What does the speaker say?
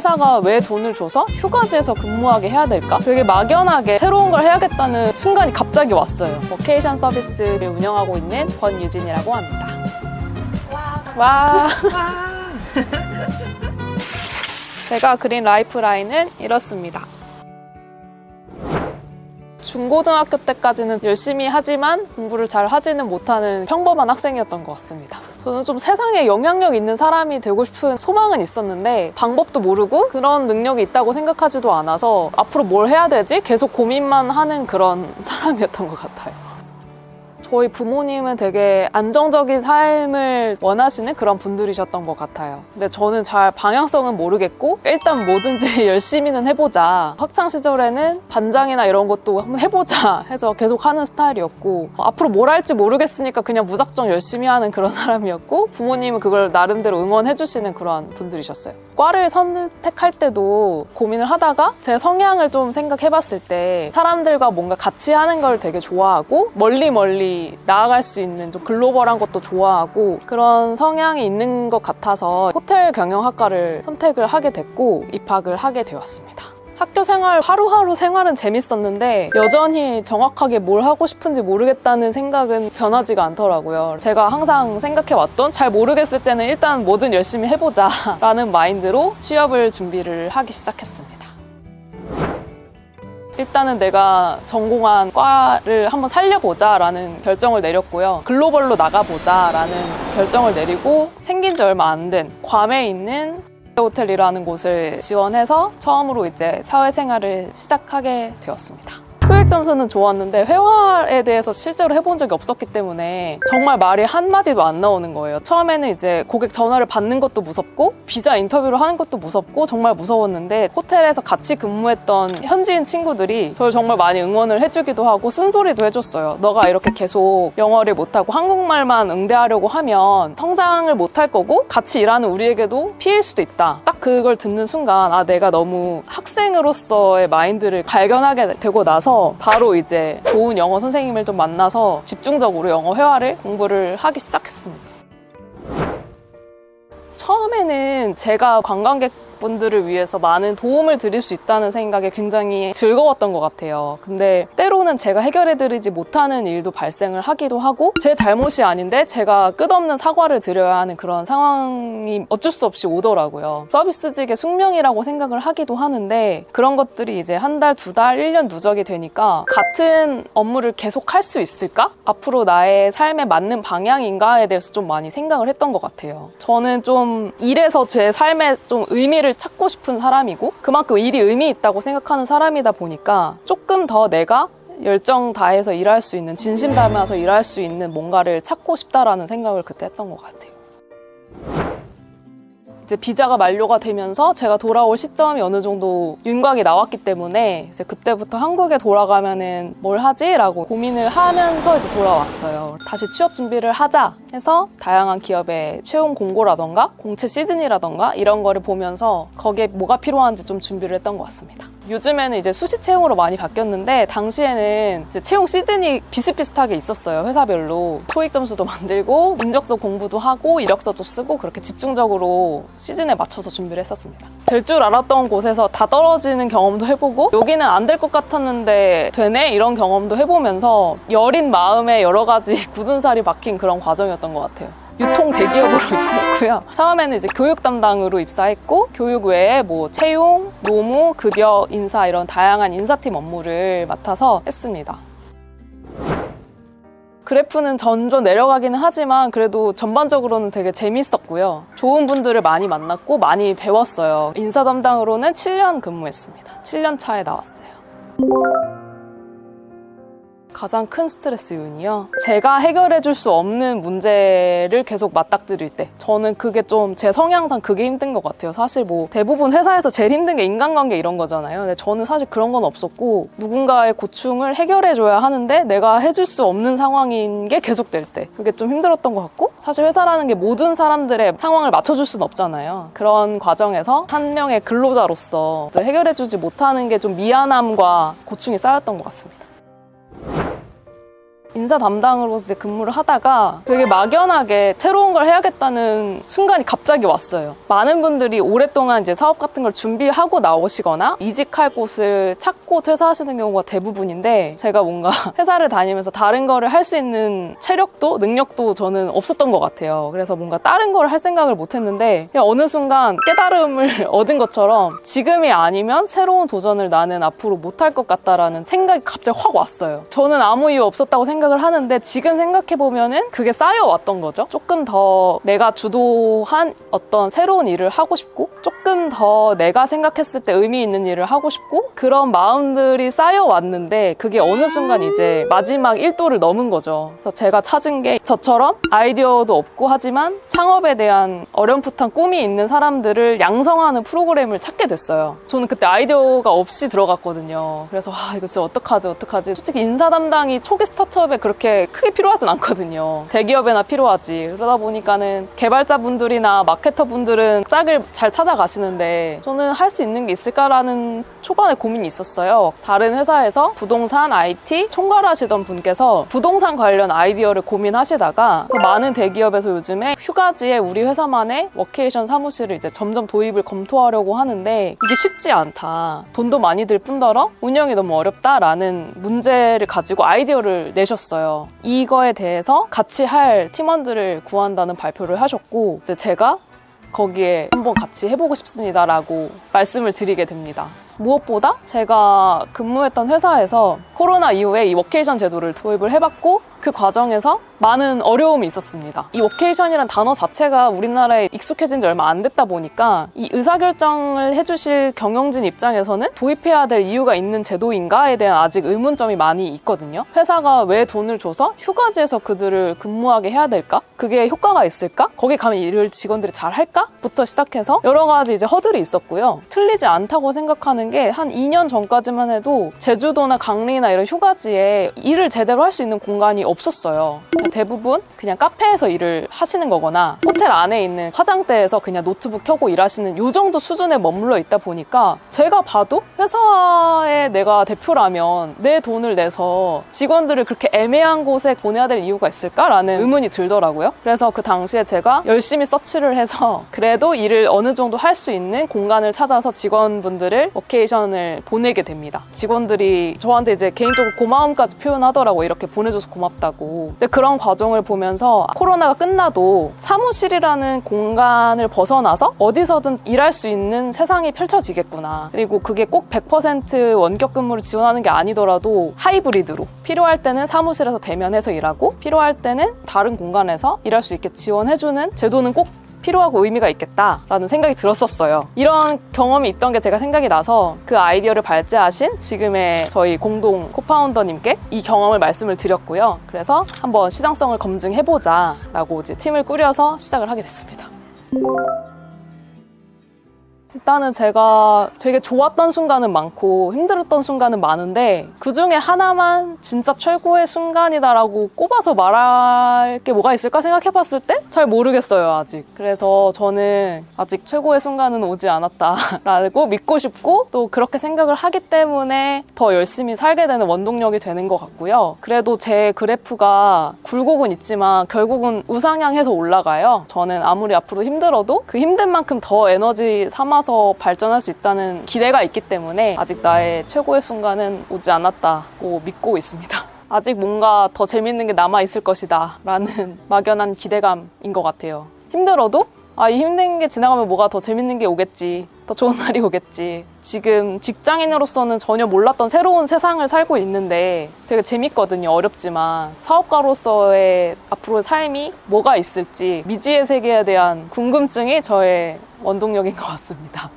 회사가 왜 돈을 줘서 휴가지에서 근무하게 해야 될까? 되게 막연하게 새로운 걸 해야겠다는 순간이 갑자기 왔어요. 버케이션 서비스를 운영하고 있는 권유진이라고 합니다. 와. 제가 그린 라이프라인은 이렇습니다. 중고등학교 때까지는 열심히 하지만 공부를 잘 하지는 못하는 평범한 학생이었던 것 같습니다. 저는 좀 세상에 영향력 있는 사람이 되고 싶은 소망은 있었는데 방법도 모르고 그런 능력이 있다고 생각하지도 않아서 앞으로 뭘 해야 되지? 계속 고민만 하는 그런 사람이었던 것 같아요. 저희 부모님은 되게 안정적인 삶을 원하시는 그런 분들이셨던 것 같아요. 근데 저는 잘 방향성은 모르겠고 일단 뭐든지 열심히는 해보자. 학창 시절에는 반장이나 이런 것도 한번 해보자 해서 계속 하는 스타일이었고 앞으로 뭘 할지 모르겠으니까 그냥 무작정 열심히 하는 그런 사람이었고 부모님은 그걸 나름대로 응원해주시는 그런 분들이셨어요. 과를 선택할 때도 고민을 하다가 제 성향을 좀 생각해봤을 때 사람들과 뭔가 같이 하는 걸 되게 좋아하고 멀리 나아갈 수 있는 좀 글로벌한 것도 좋아하고 그런 성향이 있는 것 같아서 호텔 경영학과를 선택을 하게 됐고 입학을 하게 되었습니다. 학교 생활, 하루하루 생활은 재밌었는데 여전히 정확하게 뭘 하고 싶은지 모르겠다는 생각은 변하지가 않더라고요. 제가 항상 생각해왔던 잘 모르겠을 때는 일단 뭐든 열심히 해보자 라는 마인드로 취업을 준비를 하기 시작했습니다. 일단은 내가 전공한 과를 한번 살려보자 라는 결정을 내렸고요. 글로벌로 나가보자 라는 결정을 내리고 생긴 지 얼마 안 된 괌에 있는 호텔이라는 곳을 지원해서 처음으로 이제 사회생활을 시작하게 되었습니다. 토익 점수는 좋았는데 회화에 대해서 실제로 해본 적이 없었기 때문에 정말 말이 한마디도 안 나오는 거예요. 처음에는 이제 고객 전화를 받는 것도 무섭고 비자 인터뷰를 하는 것도 무섭고 정말 무서웠는데 호텔에서 같이 근무했던 현지인 친구들이 저를 정말 많이 응원을 해주기도 하고 쓴소리도 해줬어요. 너가 이렇게 계속 영어를 못하고 한국말만 응대하려고 하면 성장을 못할 거고 같이 일하는 우리에게도 피해일 수도 있다. 딱 그걸 듣는 순간 아 내가 너무 학생으로서의 마인드를 발견하게 되고 나서 바로 이제 좋은 영어 선생님을 좀 만나서 집중적으로 영어 회화를 공부를 하기 시작했습니다. 처음에는 제가 관광객분들을 위해서 많은 도움을 드릴 수 있다는 생각에 굉장히 즐거웠던 것 같아요. 근데 때로는 제가 해결해드리지 못하는 일도 발생을 하기도 하고 제 잘못이 아닌데 제가 끝없는 사과를 드려야 하는 그런 상황이 어쩔 수 없이 오더라고요. 서비스직의 숙명이라고 생각을 하기도 하는데 그런 것들이 이제 한 달, 두 달, 1년 누적이 되니까 같은 업무를 계속 할 수 있을까? 앞으로 나의 삶에 맞는 방향인가에 대해서 좀 많이 생각을 했던 것 같아요. 저는 좀 일에서 제 삶에 좀 의미를 찾고 싶은 사람이고 그만큼 일이 의미 있다고 생각하는 사람이다 보니까 조금 더 내가 열정 다해서 일할 수 있는 진심 담아서 일할 수 있는 뭔가를 찾고 싶다라는 생각을 그때 했던 것 같아요. 이제 비자가 만료가 되면서 제가 돌아올 시점이 어느 정도 윤곽이 나왔기 때문에 이제 그때부터 한국에 돌아가면은 뭘 하지? 라고 고민을 하면서 이제 돌아왔어요. 다시 취업 준비를 하자 해서 다양한 기업의 채용 공고라던가 공채 시즌이라던가 이런 거를 보면서 거기에 뭐가 필요한지 좀 준비를 했던 것 같습니다. 요즘에는 이제 수시 채용으로 많이 바뀌었는데 당시에는 이제 채용 시즌이 비슷비슷하게 있었어요. 회사별로 토익 점수도 만들고 인적서 공부도 하고 이력서도 쓰고 그렇게 집중적으로 시즌에 맞춰서 준비를 했었습니다. 될 줄 알았던 곳에서 다 떨어지는 경험도 해보고 여기는 안 될 것 같았는데 되네? 이런 경험도 해보면서 여린 마음에 여러 가지 굳은 살이 박힌 그런 과정이었던 것 같아요. 유통 대기업으로 입사했고요. 처음에는 이제 교육 담당으로 입사했고 교육 외에 뭐 채용, 노무, 급여, 인사 이런 다양한 인사팀 업무를 맡아서 했습니다. 그래프는 점점 내려가기는 하지만 그래도 전반적으로는 되게 재밌었고요. 좋은 분들을 많이 만났고 많이 배웠어요. 인사 담당으로는 7년 근무했습니다. 7년 차에 나왔어요. 가장 큰 스트레스 요인이요? 제가 해결해 줄 수 없는 문제를 계속 맞닥뜨릴 때 저는 그게 좀 제 성향상 그게 힘든 것 같아요. 사실 뭐 대부분 회사에서 제일 힘든 게 인간관계 이런 거잖아요. 근데 저는 사실 그런 건 없었고 누군가의 고충을 해결해 줘야 하는데 내가 해줄 수 없는 상황인 게 계속될 때 그게 좀 힘들었던 것 같고 사실 회사라는 게 모든 사람들의 상황을 맞춰줄 수는 없잖아요. 그런 과정에서 한 명의 근로자로서 해결해 주지 못하는 게 좀 미안함과 고충이 쌓였던 것 같습니다. 인사 담당으로서 이제 근무를 하다가 되게 막연하게 새로운 걸 해야겠다는 순간이 갑자기 왔어요. 많은 분들이 오랫동안 이제 사업 같은 걸 준비하고 나오시거나 이직할 곳을 찾고 퇴사하시는 경우가 대부분인데, 제가 뭔가 회사를 다니면서 다른 거를 할 수 있는 체력도 능력도 저는 없었던 것 같아요. 그래서 뭔가 다른 걸 할 생각을 못 했는데, 그냥 어느 순간 깨달음을 얻은 것처럼 지금이 아니면 새로운 도전을 나는 앞으로 못할 것 같다라는 생각이 갑자기 확 왔어요. 저는 아무 이유 없었다고 생각을 하는데 지금 생각해보면은 그게 쌓여왔던 거죠. 조금 더 내가 주도한 어떤 새로운 일을 하고 싶고, 조금 더 내가 생각했을 때 의미 있는 일을 하고 싶고, 그런 마음들이 쌓여왔는데 그게 어느 순간 이제 마지막 1도를 넘은 거죠. 그래서 제가 찾은 게 저처럼 아이디어도 없고 하지만 창업에 대한 어렴풋한 꿈이 있는 사람들을 양성하는 프로그램을 찾게 됐어요. 저는 그때 아이디어가 없이 들어갔거든요. 그래서 이거 진짜 어떡하지. 솔직히 인사 담당이 초기 스타트업에 그렇게 크게 필요하진 않거든요. 대기업에나 필요하지. 그러다 보니까는 개발자분들이나 마케터분들은 짝을 잘 찾아가시는데 저는 할 수 있는 게 있을까라는 초반에 고민이 있었어요. 다른 회사에서 부동산, IT 총괄하시던 분께서 부동산 관련 아이디어를 고민하시다가, 그래서 많은 대기업에서 요즘에 휴가지에 우리 회사만의 워케이션 사무실을 이제 점점 도입을 검토하려고 하는데 이게 쉽지 않다. 돈도 많이 들 뿐더러 운영이 너무 어렵다라는 문제를 가지고 아이디어를 내셨어요. 이거에 대해서 같이 할 팀원들을 구한다는 발표를 하셨고, 이제 제가 거기에 한번 같이 해보고 싶습니다라고 말씀을 드리게 됩니다. 무엇보다 제가 근무했던 회사에서 코로나 이후에 이 워케이션 제도를 도입을 해봤고, 그 과정에서 많은 어려움이 있었습니다. 이 워케이션이란 단어 자체가 우리나라에 익숙해진 지 얼마 안 됐다 보니까 이 의사결정을 해주실 경영진 입장에서는 도입해야 될 이유가 있는 제도인가에 대한 아직 의문점이 많이 있거든요. 회사가 왜 돈을 줘서 휴가지에서 그들을 근무하게 해야 될까? 그게 효과가 있을까? 거기 가면 일을 직원들이 잘 할까? 부터 시작해서 여러 가지 이제 허들이 있었고요. 틀리지 않다고 생각하는 게, 한 2년 전까지만 해도 제주도나 강릉이나 이런 휴가지에 일을 제대로 할 수 있는 공간이 없었어요. 대부분 그냥 카페에서 일을 하시는 거거나 호텔 안에 있는 화장대에서 그냥 노트북 켜고 일하시는 요 정도 수준에 머물러 있다 보니까, 제가 봐도 회사에 내가 대표라면 내 돈을 내서 직원들을 그렇게 애매한 곳에 보내야 될 이유가 있을까라는 의문이 들더라고요. 그래서 그 당시에 제가 열심히 서치를 해서 그래도 일을 어느 정도 할 수 있는 공간을 찾아서 직원분들을 워케이션을 보내게 됩니다. 직원들이 저한테 이제 개인적으로 고마움까지 표현하더라고요. 이렇게 보내줘서 고맙다고. 근데 그런 과정을 보면서 코로나가 끝나도 사무실이라는 공간을 벗어나서 어디서든 일할 수 있는 세상이 펼쳐지겠구나. 그리고 그게 꼭 100% 원격 근무를 지원하는 게 아니더라도 하이브리드로 필요할 때는 사무실에서 대면해서 일하고, 필요할 때는 다른 공간에서 일할 수 있게 지원해주는 제도는 꼭 필요하고 의미가 있겠다라는 생각이 들었었어요. 이런 경험이 있던 게 제가 생각이 나서 그 아이디어를 발제하신 지금의 저희 공동 코파운더님께 이 경험을 말씀을 드렸고요. 그래서 한번 시장성을 검증해보자 라고 이제 팀을 꾸려서 시작을 하게 됐습니다. 일단은 제가 되게 좋았던 순간은 많고 힘들었던 순간은 많은데, 그 중에 하나만 진짜 최고의 순간이다라고 꼽아서 말할 게 뭐가 있을까 생각해봤을 때 잘 모르겠어요, 아직. 그래서 저는 아직 최고의 순간은 오지 않았다라고 믿고 싶고, 또 그렇게 생각을 하기 때문에 더 열심히 살게 되는 원동력이 되는 것 같고요. 그래도 제 그래프가 굴곡은 있지만 결국은 우상향해서 올라가요. 저는 아무리 앞으로 힘들어도 그 힘든 만큼 더 에너지 삼아서 발전할 수 있다는 기대가 있기 때문에 아직 나의 최고의 순간은 오지 않았다고 믿고 있습니다. 아직 뭔가 더 재밌는 게 남아있을 것이다 라는 막연한 기대감인 것 같아요. 힘들어도 이 힘든 게 지나가면 뭐가 더 재밌는 게 오겠지, 더 좋은 날이 오겠지. 지금 직장인으로서는 전혀 몰랐던 새로운 세상을 살고 있는데 되게 재밌거든요. 어렵지만 사업가로서의 앞으로의 삶이 뭐가 있을지 미지의 세계에 대한 궁금증이 저의 원동력인 것 같습니다.